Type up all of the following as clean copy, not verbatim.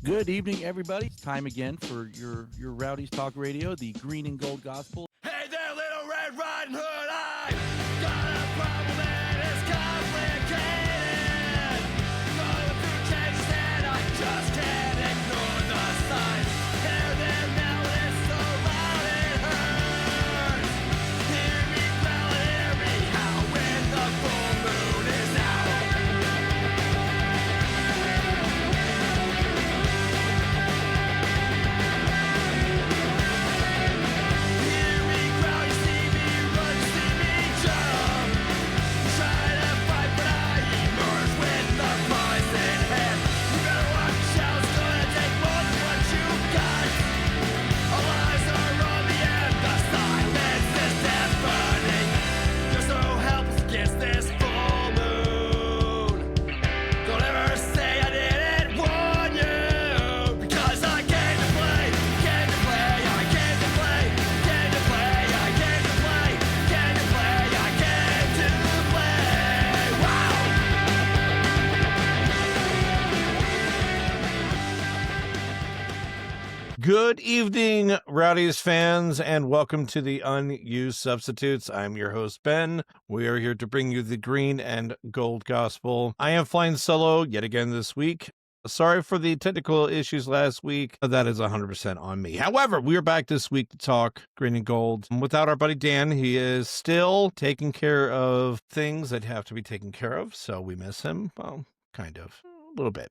Good evening, everybody. It's time again for your Rowdies Talk Radio, the Green and Gold Gospel. Hey there, little Red Riding Hood, I got a problem and it's complicated. Going through changes and I just can't ignore the signs. Hear them now and it's so loud it hurts. Hear me growl and hear me howl when the full moon is out. Hear me growl, you see me run, you see me jump. Try to fight, but I emerge with the prize in hand. You better watch out, it's gonna take more than what you got. Our lives are on the end, the silence is deafening. You're so helpless against this full moon. Don't ever say I didn't warn you, because I came to play, I came to play, I came to play, I came to play, I came to play, wow! Good evening, Rowdies fans, and welcome to the Unused Substitutes. I'm your host, Ben. We are here to bring you the green and gold gospel. I am flying solo yet again this week. Sorry for the technical issues last week. That is 100% on me. However, we are back this week to talk green and gold. Without our buddy Dan, he is still taking care of things that have to be taken care of, so we miss him. Well, kind of. A little bit.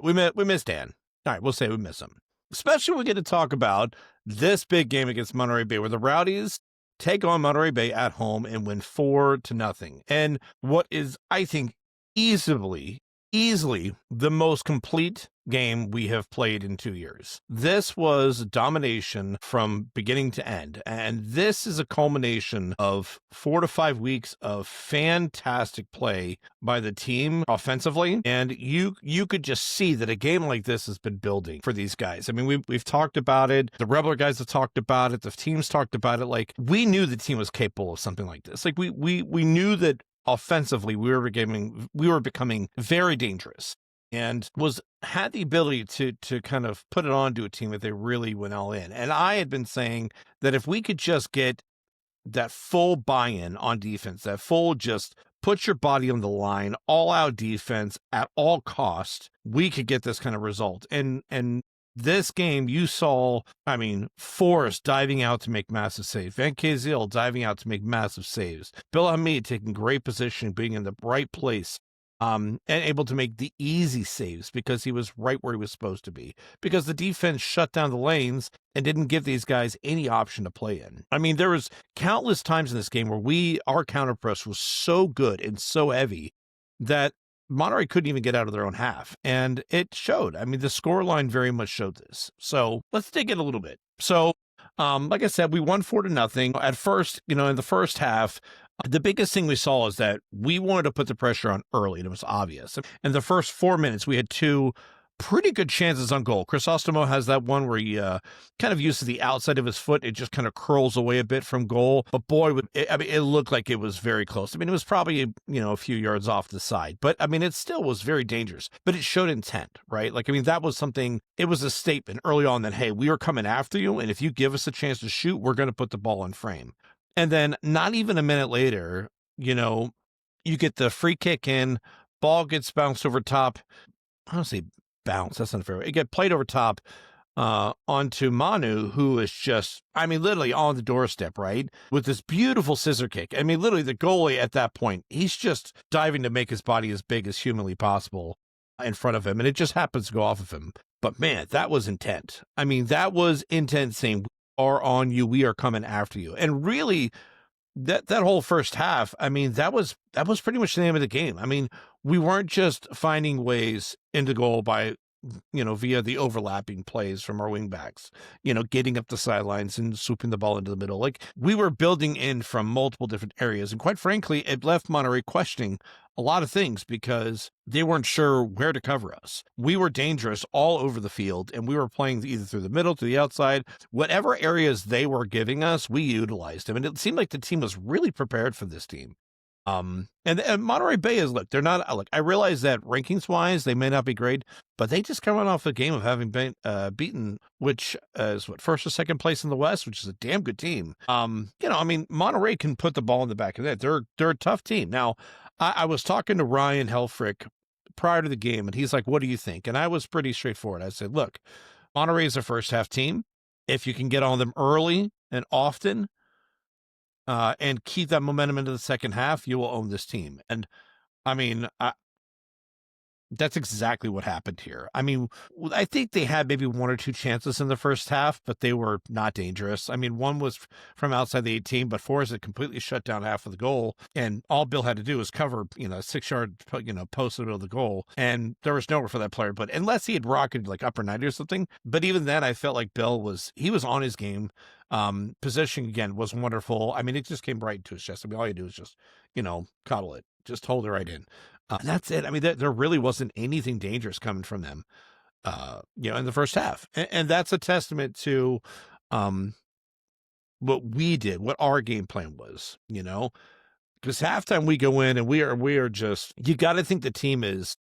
We miss Dan. All right, we'll say we miss him. Especially when we get to talk about this big game against Monterey Bay, where the Rowdies take on Monterey Bay at home and win 4-0. And what is, I think, easily the most complete game we have played in 2 years. This was domination from beginning to end. And this is a culmination of 4 to 5 weeks of fantastic play by the team offensively. And you could just see that a game like this has been building for these guys. I mean, we've talked about it. The Rebel guys have talked about it. The team's talked about it. Like, we knew the team was capable of something like this. Like, we knew that offensively we were becoming very dangerous, and had the ability to kind of put it on to a team that they really went all in. And I had been saying that if we could just get that full buy-in on defense, that full just put your body on the line, all out defense at all cost, we could get this kind of result. And this game, you saw, I mean, Forrest diving out to make massive saves. Vancaeyezeele diving out to make massive saves. Bill Hamid taking great position, being in the right place, and able to make the easy saves because he was right where he was supposed to be. Because the defense shut down the lanes and didn't give these guys any option to play in. I mean, there was countless times in this game where our counter press was so good and so heavy that Monterey couldn't even get out of their own half, and it showed. I mean, the scoreline very much showed this. So let's dig in a little bit. So, like I said, we won 4-0. At first, in the first half, the biggest thing we saw is that we wanted to put the pressure on early, and it was obvious. In the first 4 minutes, we had two pretty good chances on goal. Crisostomo has that one where he kind of uses the outside of his foot. It just kind of curls away a bit from goal. But boy, it looked like it was very close. I mean, it was probably, a few yards off the side. But, I mean, it still was very dangerous. But it showed intent, right? Like, I mean, that was something, it was a statement early on that, hey, we are coming after you. And if you give us a chance to shoot, we're going to put the ball in frame. And then not even a minute later, you get the free kick in, ball gets bounced over top. I don't say bounce, that's not fair. It got played over top onto Manu, who is just, I mean, literally on the doorstep, right? With this beautiful scissor kick. I mean, literally the goalie at that point, he's just diving to make his body as big as humanly possible in front of him. And it just happens to go off of him. But man, that was intent. I mean, that was intent saying, we are on you. We are coming after you. And really, that whole first half, I mean, that was pretty much the name of the game. I mean, we weren't just finding ways into goal by, via the overlapping plays from our wingbacks, getting up the sidelines and swooping the ball into the middle. Like, we were building in from multiple different areas. And quite frankly, it left Monterey questioning a lot of things because they weren't sure where to cover us. We were dangerous all over the field, and we were playing either through the middle, to the outside. Whatever areas they were giving us, we utilized them. And it seemed like the team was really prepared for this team. And Monterey Bay is, look, they're not, look, I realize that rankings wise, they may not be great, but they just come off a game of having been beaten, which is what, first or second place in the West, which is a damn good team. I mean, Monterey can put the ball in the back of the net. They're a tough team. Now, I was talking to Ryan Helfrich prior to the game, and he's like, what do you think? And I was pretty straightforward. I said, look, Monterey is a first half team. If you can get on them early and often, and keep that momentum into the second half, you will own this team. And I mean, that's exactly what happened here. I mean, I think they had maybe one or two chances in the first half, but they were not dangerous. I mean, one was from outside the 18, but Forrest had completely shut down half of the goal. And all Bill had to do was cover, a 6-yard, post in the middle of the goal. And there was nowhere for that player, but unless he had rocketed like upper 90 or something. But even then, I felt like Bill was on his game. Position again was wonderful. I mean, it just came right into his chest. I mean, all you do is just, cuddle it, just hold it right in. And that's it. I mean, there really wasn't anything dangerous coming from them, in the first half. And that's a testament to what we did, what our game plan was, because halftime we go in and we are just, you got to think the team is,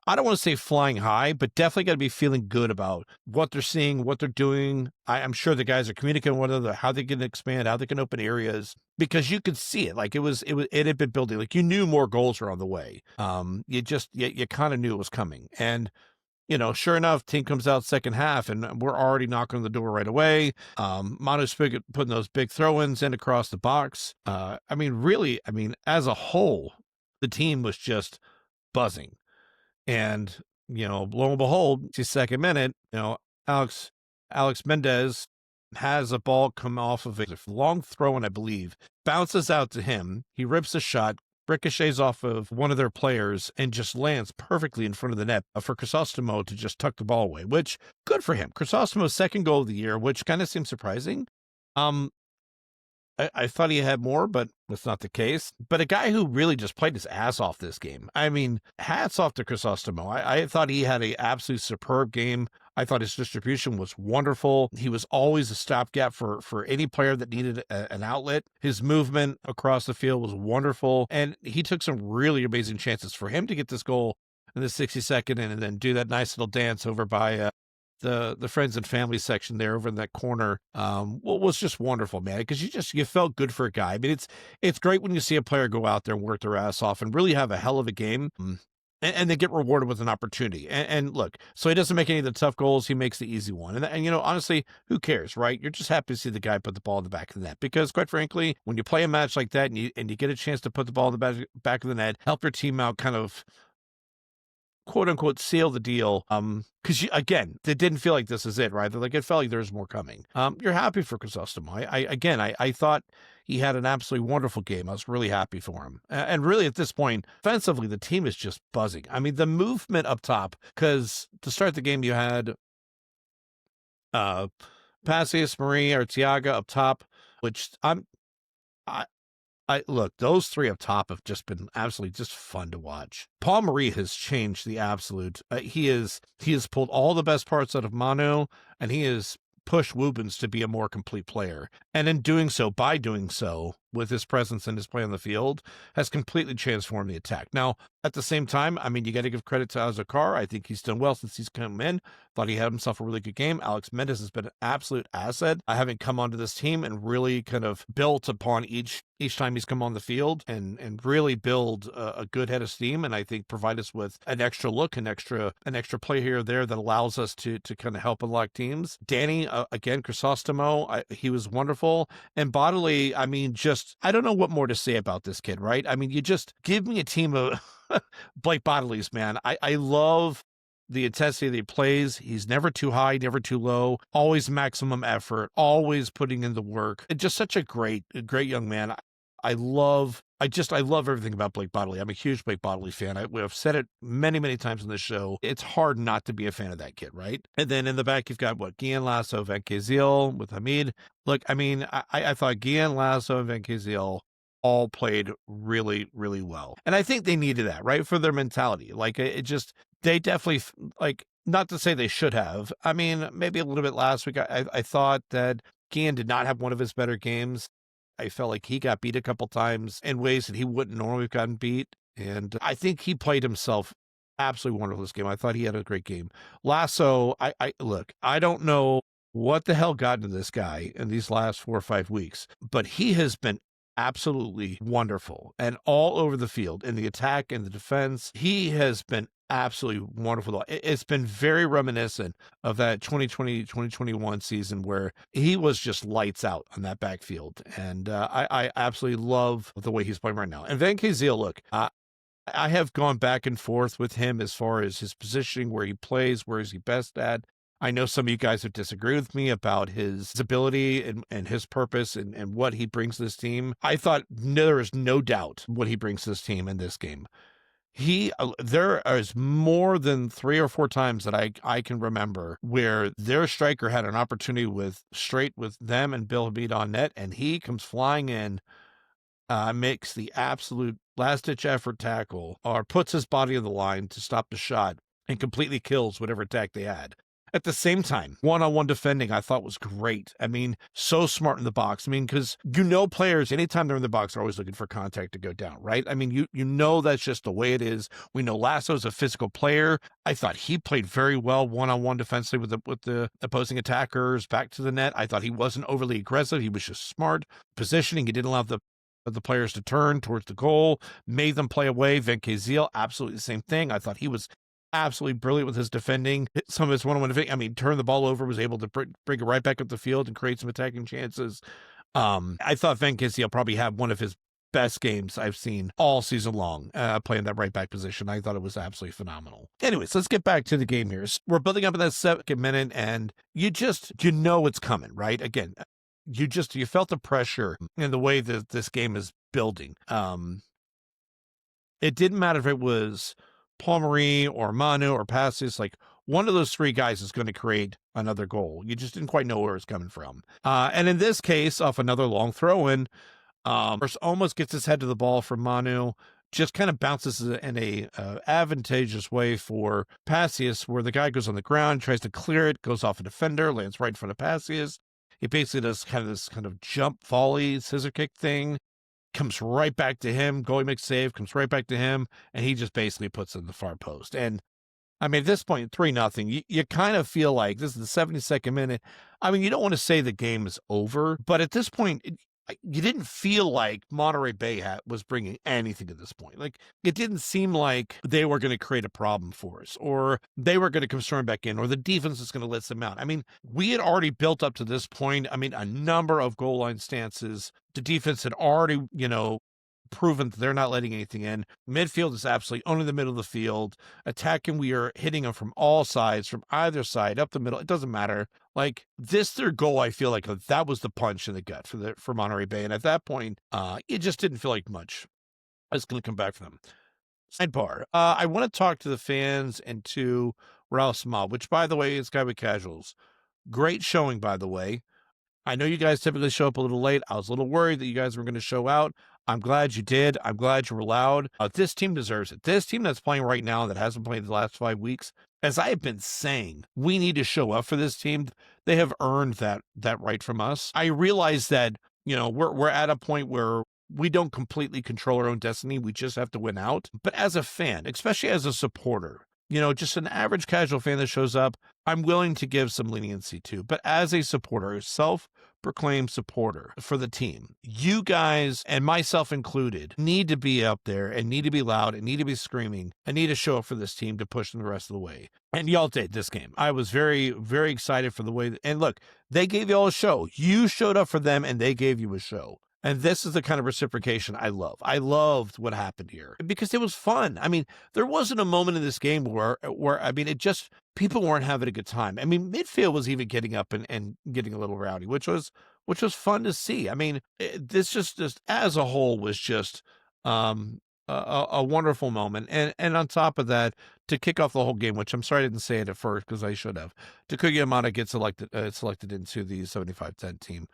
I don't want to say flying high, but definitely got to be feeling good about what they're seeing, what they're doing. I'm sure the guys are communicating with one another, how they can expand, how they can open areas, because you could see it. Like it had been building. Like you knew more goals were on the way. You kind of knew it was coming. And, sure enough, team comes out second half and we're already knocking on the door right away. Manu Spigot putting those big throw-ins in across the box. Really, as a whole, the team was just buzzing. And, lo and behold, it's the second minute, Alex Mendez has a ball come off of a long throw, and I believe bounces out to him. He rips a shot, ricochets off of one of their players, and just lands perfectly in front of the net for Crisostomo to just tuck the ball away, which good for him. Crisostomo's second goal of the year, which kind of seems surprising. I thought he had more, but that's not the case. But a guy who really just played his ass off this game. I mean, hats off to Crisostomo. I thought he had an absolute superb game. I thought his distribution was wonderful. He was always a stopgap for any player that needed an outlet. His movement across the field was wonderful. And he took some really amazing chances. For him to get this goal in the 62nd and then do that nice little dance over by the friends and family section there over in that corner was just wonderful, man, because you felt good for a guy. I mean, it's great when you see a player go out there and work their ass off and really have a hell of a game, and they get rewarded with an opportunity. And look, so he doesn't make any of the tough goals, he makes the easy one. And honestly, who cares, right? You're just happy to see the guy put the ball in the back of the net, because quite frankly, when you play a match like that and you get a chance to put the ball in the back of the net, help your team out, kind of quote unquote seal the deal, because again, it didn't feel like this is it, right? Like it felt like there's more coming. You're happy for Crisostomo. I thought he had an absolutely wonderful game. I was really happy for him, and really at this point, offensively, the team is just buzzing. I mean, the movement up top, because to start the game, you had Passius, Marie, Arteaga up top, which I look, those three up top have just been absolutely just fun to watch. Paul Marie has changed the absolute. He has pulled all the best parts out of Manu, and he has pushed Wubens to be a more complete player. And in doing so, by doing so, with his presence and his play on the field, has completely transformed the attack. Now, at the same time, I mean, you got to give credit to Azakar. I think he's done well since he's come in. Thought he had himself a really good game. Alex Mendez has been an absolute asset. I haven't come onto this team and really kind of built upon each time he's come on the field and really build a good head of steam, and I think provide us with an extra look, an extra play here or there that allows us to kind of help unlock teams. Danny, again, Crisostomo, he was wonderful. And Bodily, I mean, just, I don't know what more to say about this kid, right? I mean, you just give me a team of Blake Bodilys, man. I love the intensity that he plays. He's never too high, never too low, always maximum effort, always putting in the work. Just such a great young man. I love everything about Blake Bodily. I'm a huge Blake Bodily fan. I've said it many, many times on this show. It's hard not to be a fan of that kid, right? And then in the back, you've got Guillen, Lasso, Vancaeyezeele with Hamid. Look, I mean, I thought Guillen, Lasso, and Vancaeyezeele all played really, really well. And I think they needed that, right? For their mentality. Like, they definitely, like, not to say they should have. I mean, maybe a little bit last week. I thought that Guillen did not have one of his better games. I felt like he got beat a couple times in ways that he wouldn't normally have gotten beat. And I think he played himself absolutely wonderful this game. I thought he had a great game. Lasso, I look, I don't know what the hell got into this guy in these last 4 or 5 weeks, but he has been absolutely wonderful and all over the field in the attack and the defense. He has been absolutely wonderful. It's been very reminiscent of that 2020-2021 season where he was just lights out on that backfield. And I absolutely love the way he's playing right now. And Vancaeyezeele, look, I have gone back and forth with him as far as his positioning, where he plays, where is he best at. I know some of you guys have disagreed with me about his ability and his purpose and what he brings to this team. I thought there is no doubt what he brings to this team in this game. There is more than 3 or 4 times that I can remember where their striker had an opportunity with them and Bill Hamid on net, and he comes flying in, makes the absolute last-ditch effort tackle, or puts his body on the line to stop the shot, and completely kills whatever attack they had. At the same time, one-on-one defending I thought was great. I mean, so smart in the box. I mean, because players, anytime they're in the box, are always looking for contact to go down, right? I mean, you know that's just the way it is. We know Lasso's a physical player. I thought he played very well one-on-one defensively with the opposing attackers back to the net. I thought he wasn't overly aggressive. He was just smart. Positioning, he didn't allow the players to turn towards the goal, made them play away. Vancaeyezeele, absolutely the same thing. I thought he was absolutely brilliant with his defending. Some of his one-on-one defending, I mean, turned the ball over, was able to bring it right back up the field and create some attacking chances. I thought Vancaeyezeele probably had one of his best games I've seen all season long, playing that right back position. I thought it was absolutely phenomenal. Anyways, let's get back to the game here. We're building up in that second minute, and you know it's coming, right? Again, you felt the pressure in the way that this game is building. It didn't matter if it was Paul Marie or Manu or Passius, like one of those 3 guys is going to create another goal. You just didn't quite know where it's coming from. And in this case, off another long throw in, almost gets his head to the ball from Manu, just kind of bounces in a advantageous way for Passius, where the guy goes on the ground, tries to clear it, goes off a defender, lands right in front of Passius. He basically does this kind of jump volley, scissor kick thing. Comes right back to him. Goalie makes save, comes right back to him, and he just basically puts it in the far post. And I mean, at this point, 3-0, you kind of feel like this is the 72nd minute. I mean, you don't want to say the game is over, but at this point, you didn't feel like Monterey Bay was bringing anything at this point. Like, it didn't seem like they were going to create a problem for us, or they were going to come storming back in, or the defense is going to let them out. I mean, we had already built up to this point. I mean, a number of goal line stances. The defense had already, proven that they're not letting anything in. Midfield is absolutely only the middle of the field. Attacking, we are hitting them from all sides, from either side, up the middle. It doesn't matter. Like, this third goal, I feel like that was the punch in the gut for Monterey Bay. And at that point, it just didn't feel like much is going to come back from them. Sidebar. I want to talk to the fans and to Rouse Mob, which, by the way, is Guy with Casuals. Great showing, by the way. I know you guys typically show up a little late. I was a little worried that you guys were going to show out. I'm glad you did. I'm glad you were loud. This team deserves it. This team that's playing right now, that hasn't played the last 5 weeks, as I have been saying, we need to show up for this team. They have earned that right from us. I realize that, we're at a point where we don't completely control our own destiny. We just have to win out. But as a fan, especially as a supporter, just an average casual fan that shows up, I'm willing to give some leniency to. But as a supporter, a self-proclaimed supporter for the team, you guys, and myself included, need to be up there and need to be loud and need to be screaming and need to show up for this team to push them the rest of the way. And y'all did this game. I was very, very excited for the way and look, they gave you all a show. You showed up for them and they gave you a show. And this is the kind of reciprocation I love. I loved what happened here because it was fun. I mean, there wasn't a moment in this game where I mean, people weren't having a good time. I mean, midfield was even getting up and getting a little rowdy, which was fun to see. I mean, this just as a whole was just a wonderful moment. And on top of that, to kick off the whole game, which I'm sorry I didn't say it at first because I should have, Takuya Yamada gets selected into the 75-10 team.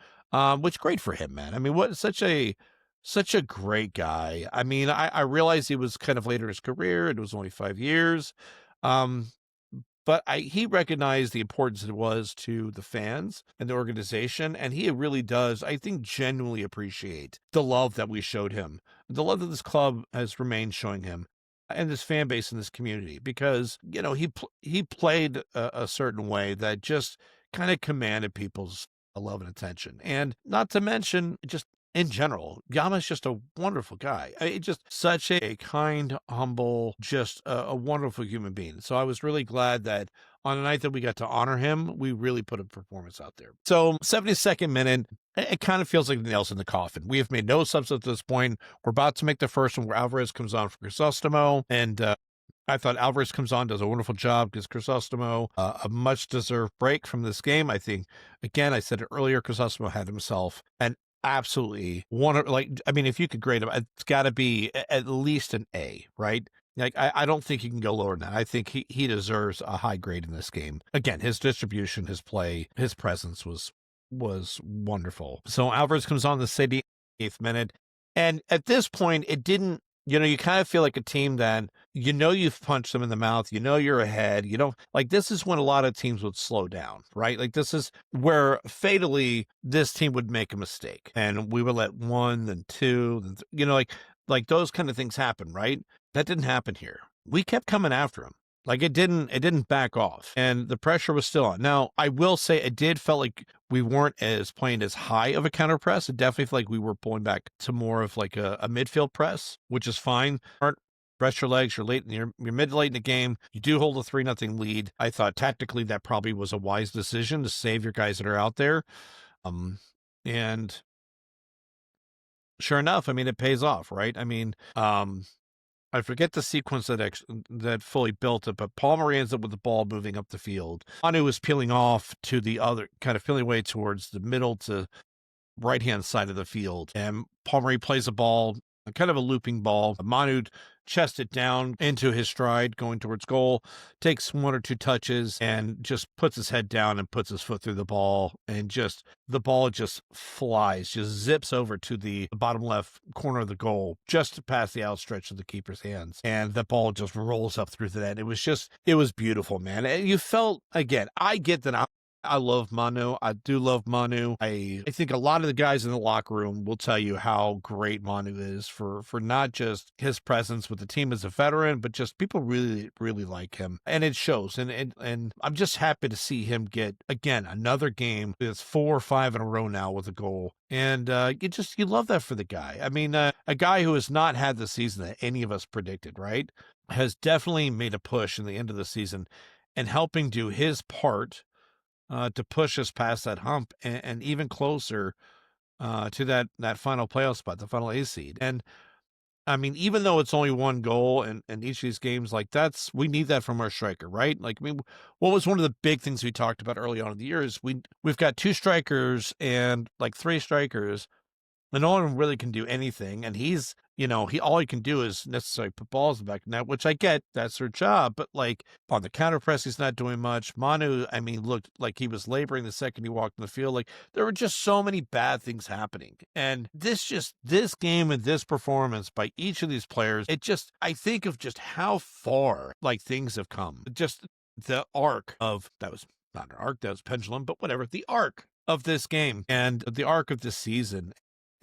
Which great for him, man. I mean, what such a great guy. I mean, I realized he was kind of later in his career. It was only 5 years. But he recognized the importance it was to the fans and the organization, and he really does, I think, genuinely appreciate the love that we showed him, the love that this club has remained showing him, and this fan base in this community, because he played a certain way that just kind of commanded people's love and attention, and not to mention just. In general, Yama's just a wonderful guy. Just such a kind, humble, just a wonderful human being. So I was really glad that on the night that we got to honor him, we really put a performance out there. So 72nd minute, it kind of feels like the nails in the coffin. We have made no subs at this point. We're about to make the first one where Alvarez comes on for Crisostomo, and I thought Alvarez comes on, does a wonderful job, gives Crisostomo a much-deserved break from this game. I think, again, I said it earlier, Crisostomo had himself an absolutely if you could grade him, it's got to be at least an A, right? Like, I don't think you can go lower than that. I think he deserves a high grade in this game. Again, his distribution, his play, his presence was wonderful. So Alvarez comes on the 78th minute, and at this point, it didn't. You kind of feel like a team that, you've punched them in the mouth, you're ahead, like this is when a lot of teams would slow down, right? Like this is where fatally this team would make a mistake and we would let one, then two, then like those kind of things happen, right? That didn't happen here. We kept coming after them. Like it didn't back off, and the pressure was still on. Now, I will say it did felt like we weren't playing as high of a counter press. It definitely felt like we were pulling back to more of like a midfield press, which is fine. Rest your legs. You're mid to late in the game. You do hold a 3-0 lead. I thought tactically that probably was a wise decision to save your guys that are out there. And sure enough, it pays off, right? I forget the sequence that fully built it, but Palmer ends up with the ball moving up the field. Manu is peeling off to the other, kind of peeling away towards the middle to right-hand side of the field. And Palmer plays a ball, kind of a looping ball. Manu chests it down into his stride, going towards goal, takes one or two touches, and just puts his head down and puts his foot through the ball. And just the ball just flies, just zips over to the bottom left corner of the goal, just past the outstretch of the keeper's hands. And the ball just rolls up through the net. It was beautiful, man. And you felt, again, I get that I love Manu. I do love Manu. I think a lot of the guys in the locker room will tell you how great Manu is for not just his presence with the team as a veteran, but just people really, really like him. And it shows. And I'm just happy to see him get, again, another game. It's 4 or 5 in a row now with a goal. And you love that for the guy. A guy who has not had the season that any of us predicted, right, has definitely made a push in the end of the season and helping do his part to push us past that hump and even closer to that final playoff spot, the final A seed. And even though it's only one goal in each of these games, like we need that from our striker, right? What was one of the big things we talked about early on in the year is we've got 2 strikers and like 3 strikers, and no one really can do anything. And he's, all he can do is necessarily put balls in the back of the net, which I get, that's their job. But like on the counter press, he's not doing much. Manu, looked like he was laboring the second he walked in the field. Like there were just so many bad things happening. And this game and this performance by each of these players, I think of just how far like things have come. Just the arc of, that was not an arc, that was pendulum, but whatever, the arc of this game and the arc of this season,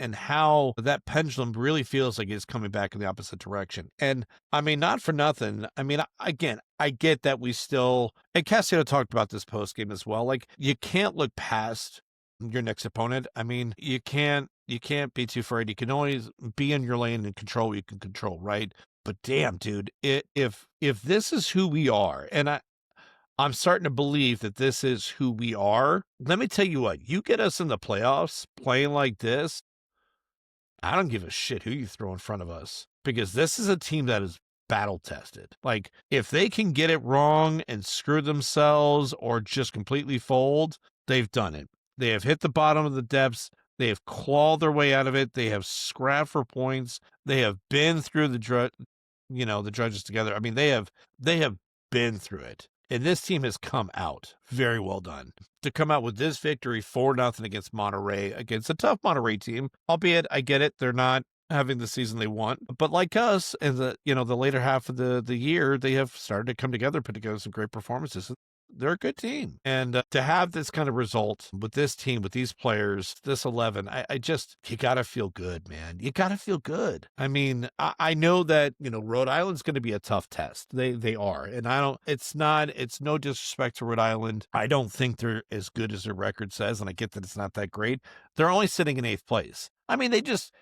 and how that pendulum really feels like it's coming back in the opposite direction. And not for nothing. Again, I get that we still, and Cassiano talked about this post game as well. Like you can't look past your next opponent. You can't be too afraid. You can always be in your lane and control what you can control, right? But damn, dude, if this is who we are, and I'm starting to believe that this is who we are. Let me tell you what, you get us in the playoffs playing like this, I don't give a shit who you throw in front of us, because this is a team that is battle tested. Like if they can get it wrong and screw themselves or just completely fold, they've done it. They have hit the bottom of the depths. They have clawed their way out of it. They have scrapped for points. They have been through the judges together. They have been through it. And this team has come out. Very well done. To come out with this victory 4-0 against Monterey, against a tough Monterey team, albeit I get it, they're not having the season they want. But like us, in the the later half of the year, they have started to come together, put together some great performances. They're a good team. And to have this kind of result with this team, with these players, this 11, I just, you got to feel good, man. You got to feel good. I mean, I know that, Rhode Island's going to be a tough test. They are. And it's no disrespect to Rhode Island. I don't think they're as good as their record says. And I get that it's not that great. They're only sitting in 8th place. I mean, they just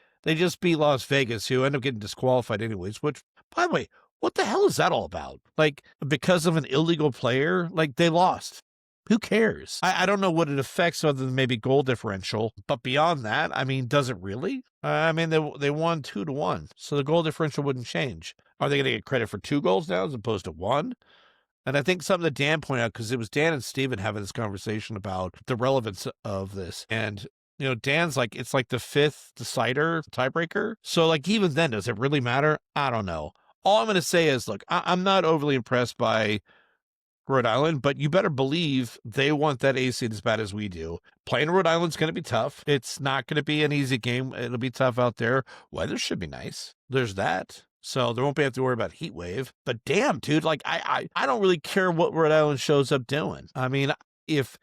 beat Las Vegas, who end up getting disqualified anyways, which, by the way, what the hell is that all about? Like, because of an illegal player? Like, they lost. Who cares? I don't know what it affects other than maybe goal differential. But beyond that, I mean, does it really? I mean, they won 2-1. So the goal differential wouldn't change. Are they going to get credit for 2 goals now as opposed to 1? And I think something that Dan pointed out, because it was Dan and Steven having this conversation about the relevance of this. And Dan's like, it's like the 5th decider, tiebreaker. So, like, even then, does it really matter? I don't know. All I'm going to say is, look, I'm not overly impressed by Rhode Island, but you better believe they want that A seed as bad as we do. Playing Rhode Island's going to be tough. It's not going to be an easy game. It'll be tough out there. Weather should be nice. There's that. So there won't be have to worry about heat wave. But damn, dude, like, I don't really care what Rhode Island shows up doing. I mean, if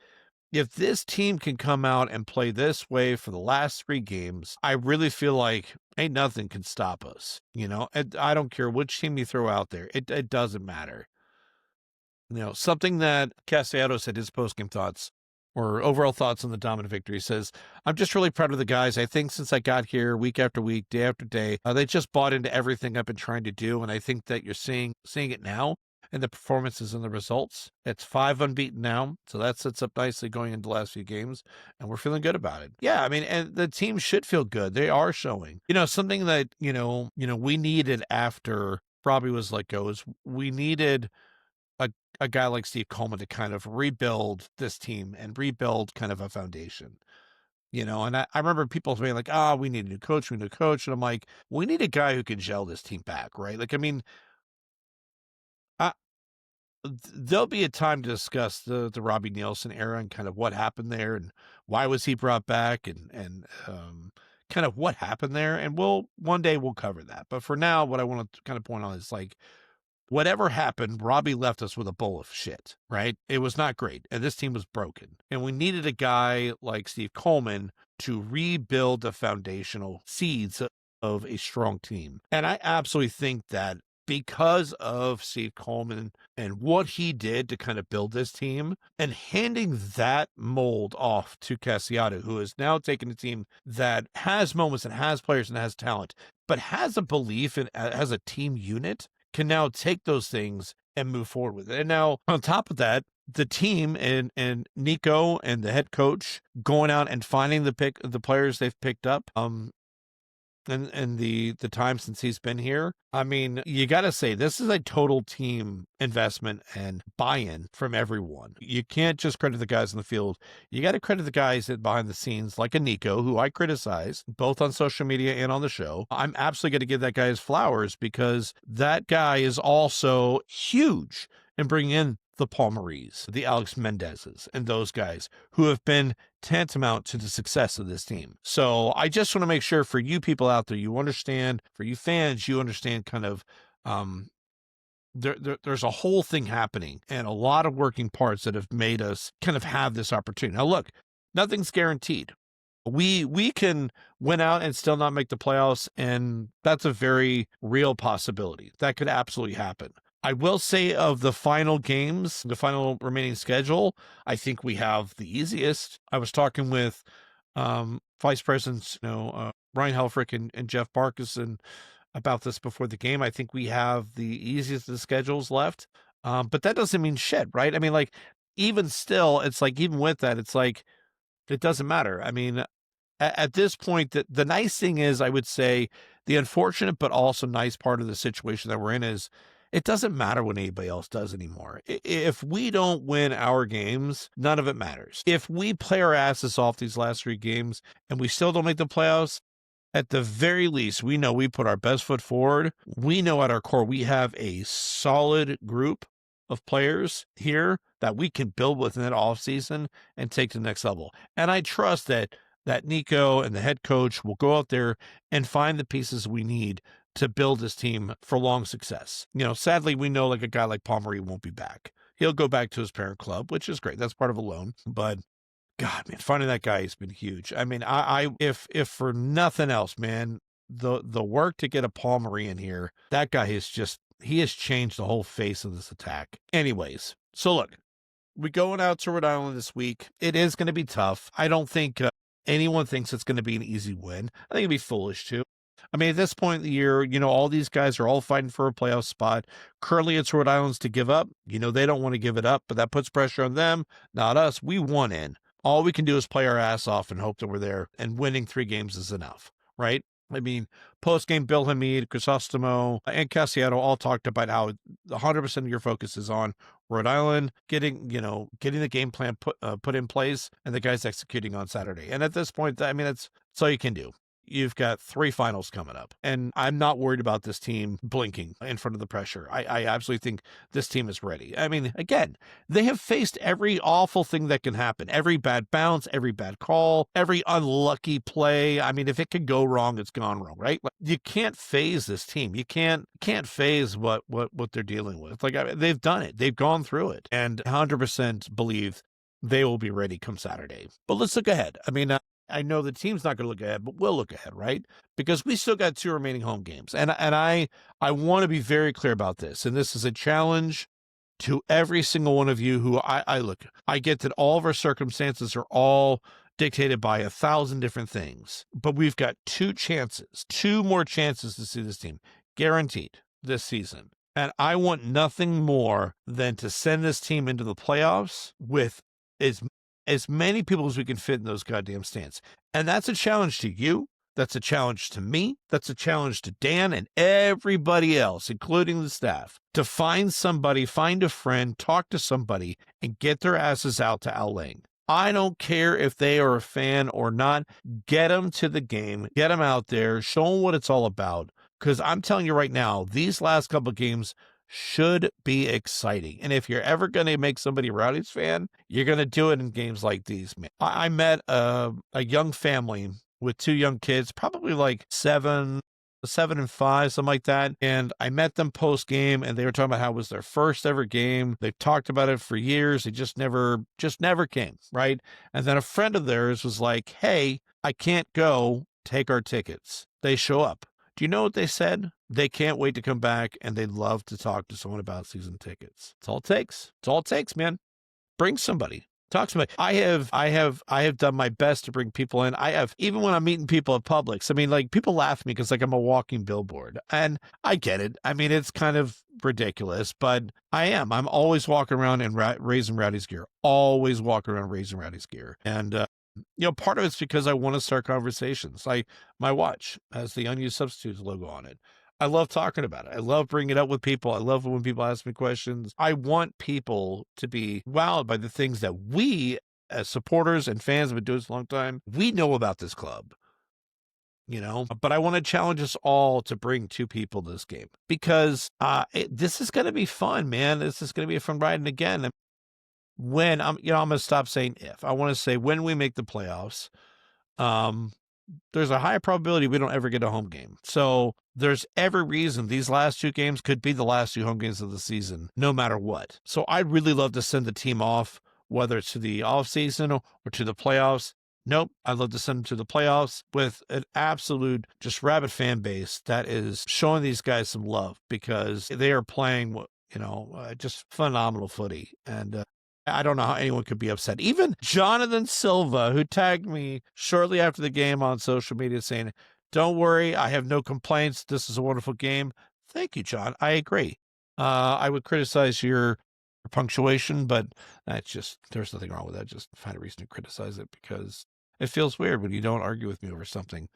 this team can come out and play this way for the last 3 games, I really feel like ain't nothing can stop us. And I don't care which team you throw out there. It doesn't matter. Something that Castellanos said, his post-game thoughts or overall thoughts on the dominant victory, says, I'm just really proud of the guys. I think since I got here week after week, day after day, they just bought into everything I've been trying to do. And I think that you're seeing it now in the performances and the results. It's 5 unbeaten now, so that sets up nicely going into the last few games, and we're feeling good about it. Yeah, I mean, and the team should feel good. They are showing. Something that, we needed after Robbie was let go is we needed a guy like Steve Coleman to kind of rebuild this team and rebuild kind of a foundation. And I remember people saying like, we need a new coach, And I'm like, we need a guy who can gel this team back, right? Like, I mean, there'll be a time to discuss the Robbie Nielsen era and kind of what happened there and why was he brought back and kind of what happened there. And one day we'll cover that. But for now, what I want to kind of point on is like, whatever happened, Robbie left us with a bowl of shit, right? It was not great. And this team was broken. And we needed a guy like Steve Coleman to rebuild the foundational seeds of a strong team. And I absolutely think that because of Steve Coleman and what he did to kind of build this team and handing that mold off to Castellanos, who has now taken a team that has moments and has players and has talent, but has a belief and has a team unit, can now take those things and move forward with it. And now on top of that, the team and Nico and the head coach going out and finding the players they've picked up, and the time since he's been here. I mean, you got to say this is a total team investment and buy-in from everyone. You can't just credit the guys in the field. You got to credit the guys behind the scenes, like a Nico, who I criticize both on social media and on the show. I'm absolutely going to give that guy his flowers because that guy is also huge in bringing in the Palmeries, the Alex Mendezes, and those guys who have been tantamount to the success of this team. So I just want to make sure for you people out there, you understand, for you fans, you understand kind of there's a whole thing happening and a lot of working parts that have made us kind of have this opportunity. Now, look, nothing's guaranteed. We can win out and still not make the playoffs, and that's a very real possibility. That could absolutely happen. I will say of the final games, the final remaining schedule, I think we have the easiest. I was talking with Vice Presidents, Ryan Helfrich and Jeff Barkison about this before the game. I think we have the easiest of the schedules left, but that doesn't mean shit, right? I mean, like, even still, it's like, even with that, it's like, it doesn't matter. I mean, at this point, the nice thing is, I would say, the unfortunate but also nice part of the situation that we're in is, it doesn't matter what anybody else does anymore. If we don't win our games, none of it matters. If we play our asses off these last 3 games and we still don't make the playoffs, at the very least, we know we put our best foot forward. We know at our core we have a solid group of players here that we can build within that offseason and take to the next level. And I trust that that Nico and the head coach will go out there and find the pieces we need to build this team for long success. Sadly, we know like a guy like Palmery won't be back. He'll go back to his parent club, which is great. That's part of a loan. But God, man, finding that guy has been huge. I mean, if for nothing else, man, the work to get a Palmery in here, that guy he has changed the whole face of this attack. Anyways, so look, we're going out to Rhode Island this week. It is going to be tough. I don't think anyone thinks it's going to be an easy win. I think it'd be foolish too. I mean, at this point in the year, all these guys are all fighting for a playoff spot. Currently, it's Rhode Island's to give up. They don't want to give it up, but that puts pressure on them, not us. We want in. All we can do is play our ass off and hope that we're there, and winning 3 games is enough, right? I mean, post-game, Bill Hamid, Crisostomo, and Vancaeyezeele all talked about how 100% of your focus is on Rhode Island, getting the game plan put in place, and the guys executing on Saturday. And at this point, I mean, that's all you can do. You've got 3 finals coming up, and I'm not worried about this team blinking in front of the pressure. I absolutely think this team is ready. I mean, again, they have faced every awful thing that can happen, every bad bounce, every bad call, every unlucky play. I mean, if it could go wrong, it's gone wrong, right? Like, you can't phase this team. You can't phase what they're dealing with. Like, they've done it. They've gone through it, and 100% believe they will be ready come Saturday. But let's look ahead. I mean, I know the team's not going to look ahead, but we'll look ahead, right? Because we still got 2 remaining home games. And I want to be very clear about this. And this is a challenge to every single one of you who I get that all of our circumstances are all dictated by 1,000 different things. But we've got 2 more chances to see this team guaranteed this season. And I want nothing more than to send this team into the playoffs with as many people as we can fit in those goddamn stands. And that's a challenge to you. That's a challenge to me. That's a challenge to Dan and everybody else, including the staff, to find a friend, talk to somebody, and get their asses out to Al Lang. I don't care if they are a fan or not. Get them to the game. Get them out there. Show them what it's all about. Because I'm telling you right now, these last couple of games should be exciting. And if you're ever going to make somebody a Rowdies fan, you're going to do it in games like these, man. I met a young family with 2 young kids, probably like 7 and 5, something like that. And I met them post game, and they were talking about how it was their first ever game. They've talked about it for years. They just never came, right? And then a friend of theirs was like, "Hey, I can't go. Take our tickets." They show up. Do you know what they said? They can't wait to come back, and they'd love to talk to someone about season tickets. That's all it takes. It's all it takes, man. Bring somebody. Talk to somebody. I have done my best to bring people in. Even when I'm meeting people at Publix. I mean, like, people laugh at me because, like, I'm a walking billboard, and I get it. I mean, it's kind of ridiculous, but I'm always walking around in Raising Rowdies gear. Always walking around Raising Rowdies gear, and part of it's because I want to start conversations. Like, my watch has the Unused Substitutes logo on it. I love talking about it. I love bringing it up with people. I love when people ask me questions. I want people to be wowed by the things that we, as supporters and fans, have been doing this a long time. We know about this club, but I want to challenge us all to bring 2 people to this game, because this is going to be fun, man. This is going to be a fun ride. And again, when I'm going to stop saying if. I want to say when we make the playoffs, there's a high probability we don't ever get a home game. So there's every reason these last 2 games could be the last 2 home games of the season, no matter what. So I'd really love to send the team off, whether it's to the off season or to the playoffs. Nope. I'd love to send them to the playoffs with an absolute just rabid fan base that is showing these guys some love, because they are playing, just phenomenal footy. And, I don't know how anyone could be upset. Even Jonathan Silva, who tagged me shortly after the game on social media saying, "Don't worry, I have no complaints. This is a wonderful game." Thank you, John. I agree. I would criticize your punctuation, but there's nothing wrong with that. Just find a reason to criticize it, because it feels weird when you don't argue with me over something.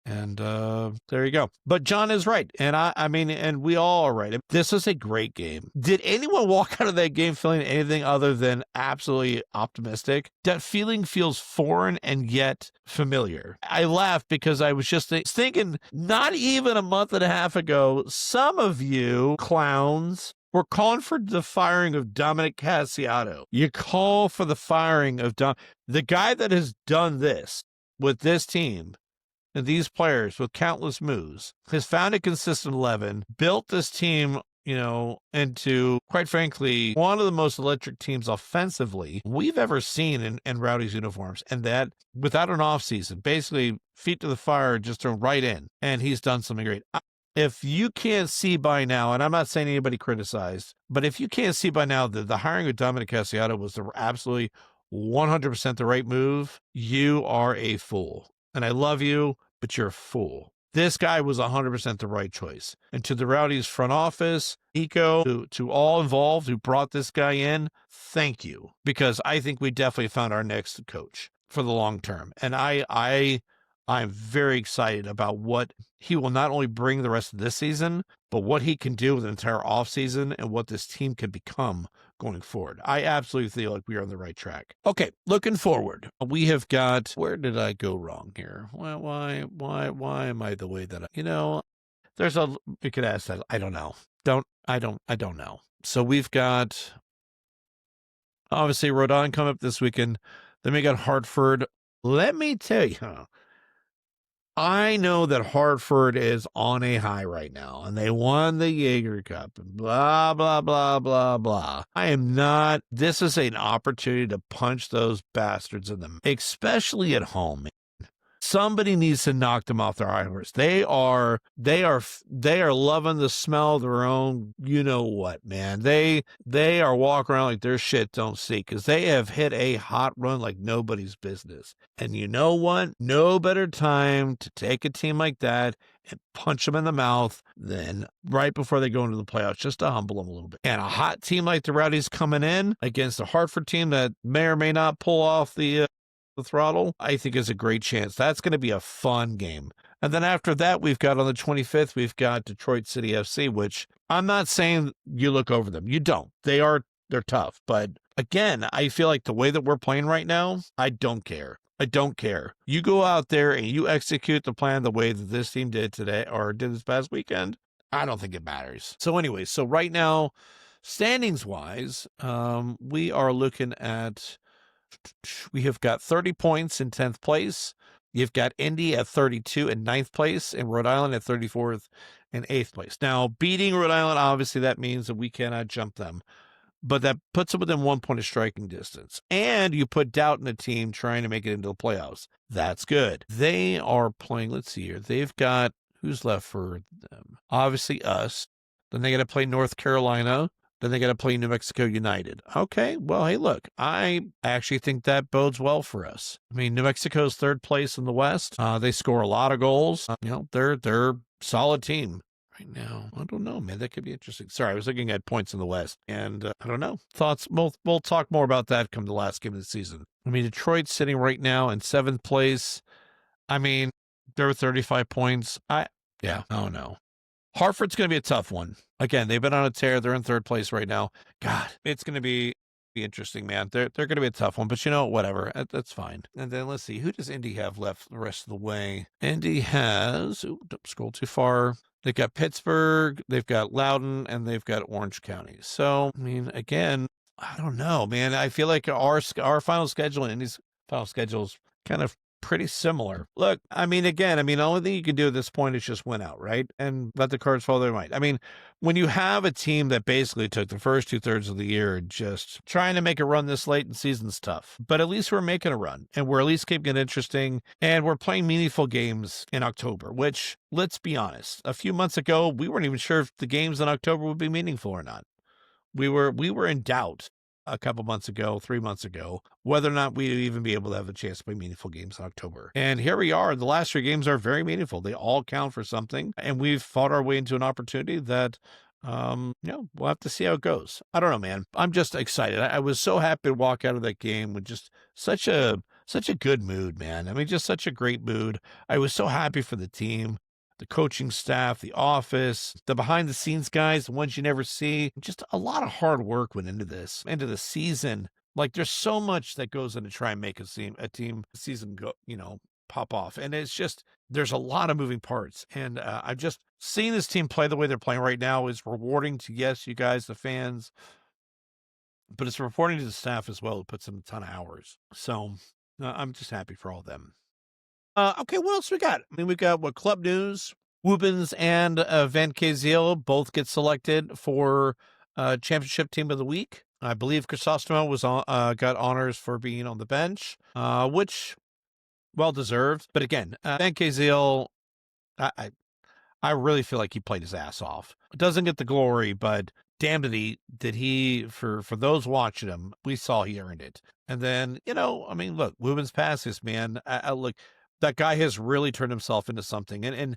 And there you go. But John is right. And I mean, and we all are right. This is a great game. Did anyone walk out of that game feeling anything other than absolutely optimistic? That feeling feels foreign and yet familiar. I laughed because I was just thinking, not even a month and a half ago, some of you clowns were calling for the firing of Dominic Casiato. You call for the firing of the guy that has done this. with this team and these players with countless moves, has found a consistent 11, built this team, into, quite frankly, one of the most electric teams offensively we've ever seen in Rowdies uniforms. And that without an offseason, basically feet to the fire, just thrown right in. And he's done something great. If you can't see by now, and I'm not saying anybody criticized, but if you can't see by now that the hiring of Dominic Casciato was absolutely 100% the right move, you are a fool. And I love you, but you're a fool. This guy was 100% the right choice. And to the Rowdies front office, Nico, to all involved who brought this guy in, thank you. Because I think we definitely found our next coach for the long term. And I'm very excited about what he will not only bring the rest of this season, but what he can do with an entire offseason and what this team can become going forward. I absolutely feel like we are on the right track. Okay, looking forward, we have got, where did I go wrong here? Why am I the way that we could ask that. I don't know. I don't know. So we've got, obviously, Rhode Island coming up this weekend. Then we got Hartford. Let me tell you, I know that Hartford is on a high right now, and they won the Jaeger Cup, and blah, blah, blah, blah, blah. This is an opportunity to punch those bastards in the, especially at home. Somebody needs to knock them off their high horse. They are loving the smell of their own, man. They are walking around like their shit don't see, because they have hit a hot run like nobody's business. And you know what? No better time to take a team like that and punch them in the mouth than right before they go into the playoffs, just to humble them a little bit. And a hot team like the Rowdies coming in against a Hartford team that may or may not pull off the throttle, I think is a great chance. That's going to be a fun game. And then after that, we've got on the 25th, we've got Detroit City FC, which I'm not saying you look over them. You don't. They're tough. But again, I feel like the way that we're playing right now, I don't care. I don't care. You go out there and you execute the plan the way that this team did today or did this past weekend. I don't think it matters. So anyway, right now, standings wise, we are looking at, we have got 30 points in 10th place. You've got Indy at 32 in 9th place and Rhode Island at 34th and 8th place. Now, beating Rhode Island, obviously that means that we cannot jump them, but that puts them within 1 point of striking distance. And you put doubt in a team trying to make it into the playoffs. That's good. They are playing, let's see here. They've got, who's left for them? Obviously us. Then they got to play North Carolina. Then they got to play New Mexico United. Okay, well, hey, look, I actually think that bodes well for us. I mean, New Mexico's 3rd place in the West. They score a lot of goals. They're a solid team right now. I don't know, man. That could be interesting. Sorry, I was looking at points in the West, and I don't know. Thoughts? We'll talk more about that come the last game of the season. I mean, Detroit's sitting right now in 7th place. I mean, they're 35 points. I don't know. Hartford's going to be a tough one. Again, they've been on a tear. They're in 3rd place right now. God, it's going to be interesting, man. They're going to be a tough one, but whatever. That's fine. And then let's see, who does Indy have left the rest of the way? Indy has, don't scroll too far. They've got Pittsburgh, they've got Loudoun, and they've got Orange County. So, I mean, again, I don't know, man. I feel like our final schedule and Indy's final schedule is kind of pretty similar. Look, the only thing you can do at this point is just win out, right? And let the cards fall where they might. I mean, when you have a team that basically took the first 2/3 of the year just trying to make a run this late in the season's tough. But at least we're making a run, and we're at least keeping it interesting, and we're playing meaningful games in October, which, let's be honest, a few months ago, we weren't even sure if the games in October would be meaningful or not. We were in doubt a couple months ago, 3 months ago, whether or not we'd even be able to have a chance to play meaningful games in October. And here we are. The last 3 games are very meaningful. They all count for something. And we've fought our way into an opportunity that, we'll have to see how it goes. I don't know, man. I'm just excited. I was so happy to walk out of that game with just such a good mood, man. I mean, just such a great mood. I was so happy for the team, the coaching staff, the office, the behind the scenes guys, the ones you never see. Just a lot of hard work went into the season. Like, there's so much that goes into try and make a season go, pop off. And it's just, there's a lot of moving parts. And I've just seen this team play the way they're playing right now is rewarding to, yes, you guys, the fans, but it's rewarding to the staff as well. It puts in a ton of hours. So I'm just happy for all of them. Okay, what else we got? I mean, we've got what club news. Woobens and Vancaeyezeele both get selected for championship team of the week. I believe Crisostomo was got honors for being on the bench, which well deserved. But again, Vancaeyezeele, I really feel like he played his ass off. Doesn't get the glory, but damn did he for those watching him, we saw he earned it. And then, I mean, look, Women's passes, man. I look, that guy has really turned himself into something. And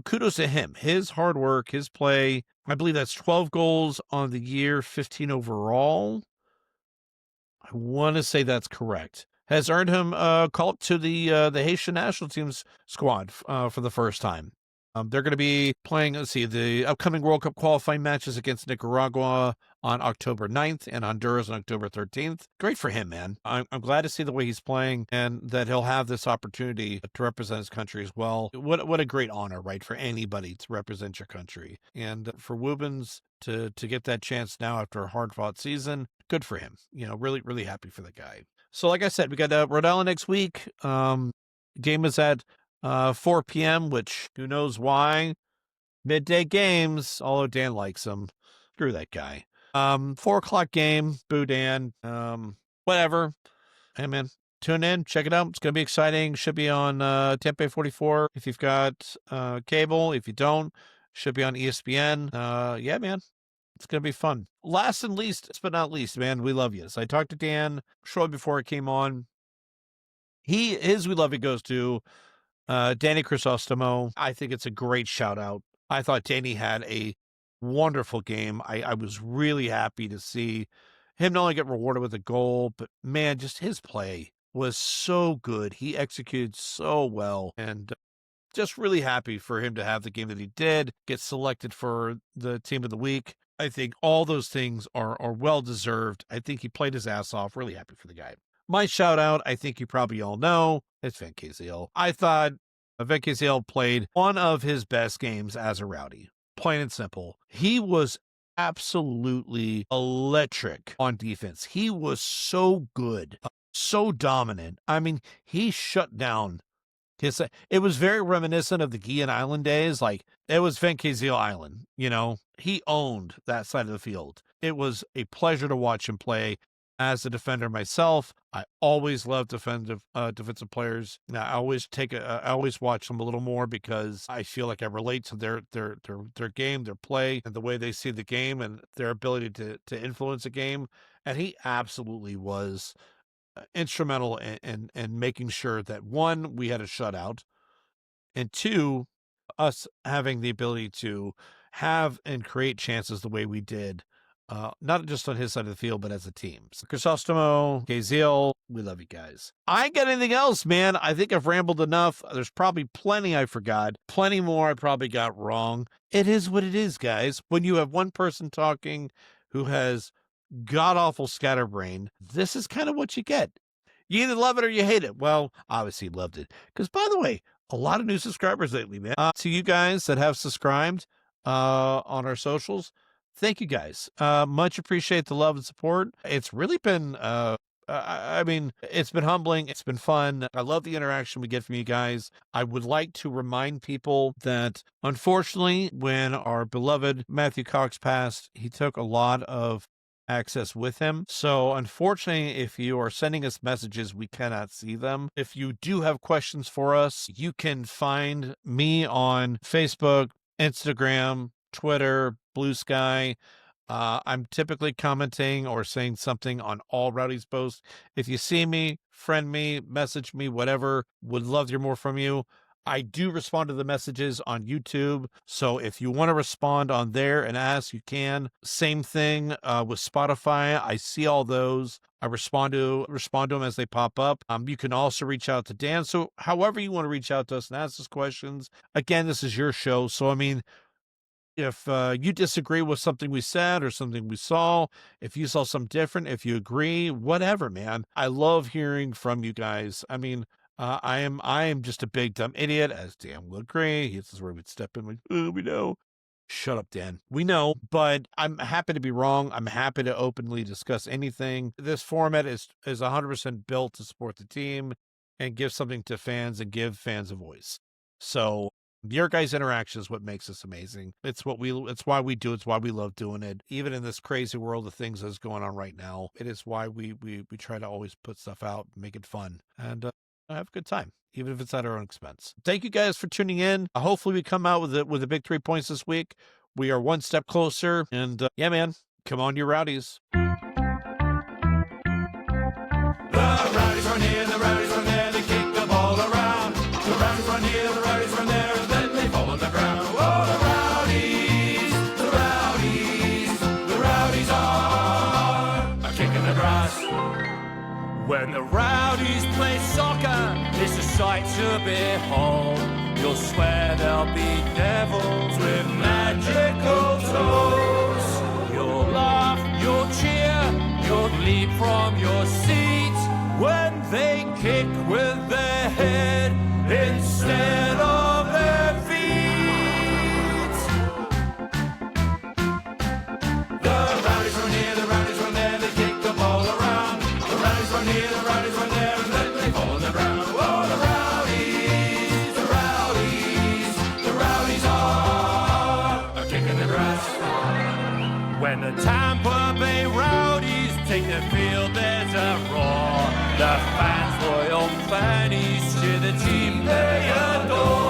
kudos to him. His hard work, his play. I believe that's 12 goals on the year, 15 overall. I want to say that's correct. Has earned him a call up to the Haitian national team's squad for the first time. They're going to be playing, the upcoming World Cup qualifying matches against Nicaragua on October 9th and Honduras on October 13th. Great for him, man. I'm glad to see the way he's playing and that he'll have this opportunity to represent his country as well. What a great honor, right, for anybody to represent your country. And for Woobens to get that chance now after a hard-fought season, good for him. Really, really happy for the guy. So like I said, we got Rhode Island next week. Game is at 4 p.m., which who knows why. Midday games, although Dan likes them. Screw that guy. 4 o'clock game, boo Dan. Whatever. Hey, man, tune in, check it out. It's going to be exciting. Should be on Tampa 44 if you've got cable. If you don't, should be on ESPN. Yeah, man. It's going to be fun. Last and least, but not least, man, we love you. So I talked to Dan shortly before I came on. His we love you goes to Danny Crisostomo. I think it's a great shout out. I thought Danny had a wonderful game. I was really happy to see him not only get rewarded with a goal, but man, just his play was so good. He executed so well, and just really happy for him to have the game that he did, get selected for the team of the week. I think all those things are well deserved. I think he played his ass off. Really happy for the guy. My shout out, I think you probably all know, it's Vancaeyezeele. I thought Vancaeyezeele played one of his best games as a Rowdy. Plain and simple. He was absolutely electric on defense. He was so good, so dominant. I mean, he shut down it was very reminiscent of the Guiana Island days. Like, it was Vancaeyezeele Island, he owned that side of the field. It was a pleasure to watch him play. As a defender myself, I always love defensive players. Now, I always watch them a little more because I feel like I relate to their game, their play, and the way they see the game and their ability to influence a game. And he absolutely was instrumental in making sure that, one, we had a shutout, and two, us having the ability to have and create chances the way we did, not just on his side of the field, but as a team. So Crisostomo, Vancaeyezeele, we love you guys. I ain't got anything else, man. I think I've rambled enough. There's probably plenty I forgot, plenty more I probably got wrong. It is what it is, guys. When you have one person talking who has god-awful scatterbrain, this is kind of what you get. You either love it or you hate it. Well, obviously loved it. Because, by the way, a lot of new subscribers lately, man. To you guys that have subscribed on our socials, thank you guys. Much appreciate the love and support. It's really been, I mean, it's been humbling. It's been fun. I love the interaction we get from you guys. I would like to remind people that, unfortunately, when our beloved Matthew Cox passed, he took a lot of access with him. So unfortunately, if you are sending us messages, we cannot see them. If you do have questions for us, you can find me on Facebook, Instagram, Twitter, Blue Sky. I'm typically commenting or saying something on all Rowdies posts. If you see me, friend me, message me, whatever, would love to hear more from you. I do respond to the messages on YouTube, so if you want to respond on there and ask, you can. Same thing with Spotify. I see all those. I respond to them as they pop up. You can also reach out to Dan. So however you want to reach out to us and ask us questions. Again, this is your show, so I mean, if you disagree with something we said or something we saw, if you saw something different, if you agree, whatever, man. I love hearing from you guys. I mean, I am just a big dumb idiot, as Dan will agree. This is where we'd step in like, oh, we know. Shut up, Dan. We know, but I'm happy to be wrong. I'm happy to openly discuss anything. This format is 100% built to support the team and give something to fans and give fans a voice. So your guys' interaction is what makes this amazing. It's why we do it. It's why we love doing it. Even in this crazy world of things that's going on right now, it is why we try to always put stuff out, make it fun, and have a good time, even if it's at our own expense. Thank you guys for tuning in. Hopefully we come out with a big 3 points this week. We are one step closer, and yeah, man, come on, you Rowdies. The Rowdies run here, the Rowdies run there, they kick the ball around. The Rowdies run here, the Rowdies run there, and then they fall on the ground. Oh, the Rowdies, the Rowdies, the Rowdies are a kick in the grass. When the Rowdies play soccer, it's a sight to behold. You'll swear they'll be devils with magical toes. You'll laugh, you'll cheer, you'll leap from your seat when they kick with their head instead of their feet. The Rowdies run here, the Rowdies run there, they kick the ball around. The Rowdies run here, the Rowdies run there, and then they fall on the ground. Oh, the Rowdies, the Rowdies, the Rowdies are a kick in the grass. When the Tampa Bay Rowdies take the field, there's a roar. The fans, loyal fannies, cheer the team they adore.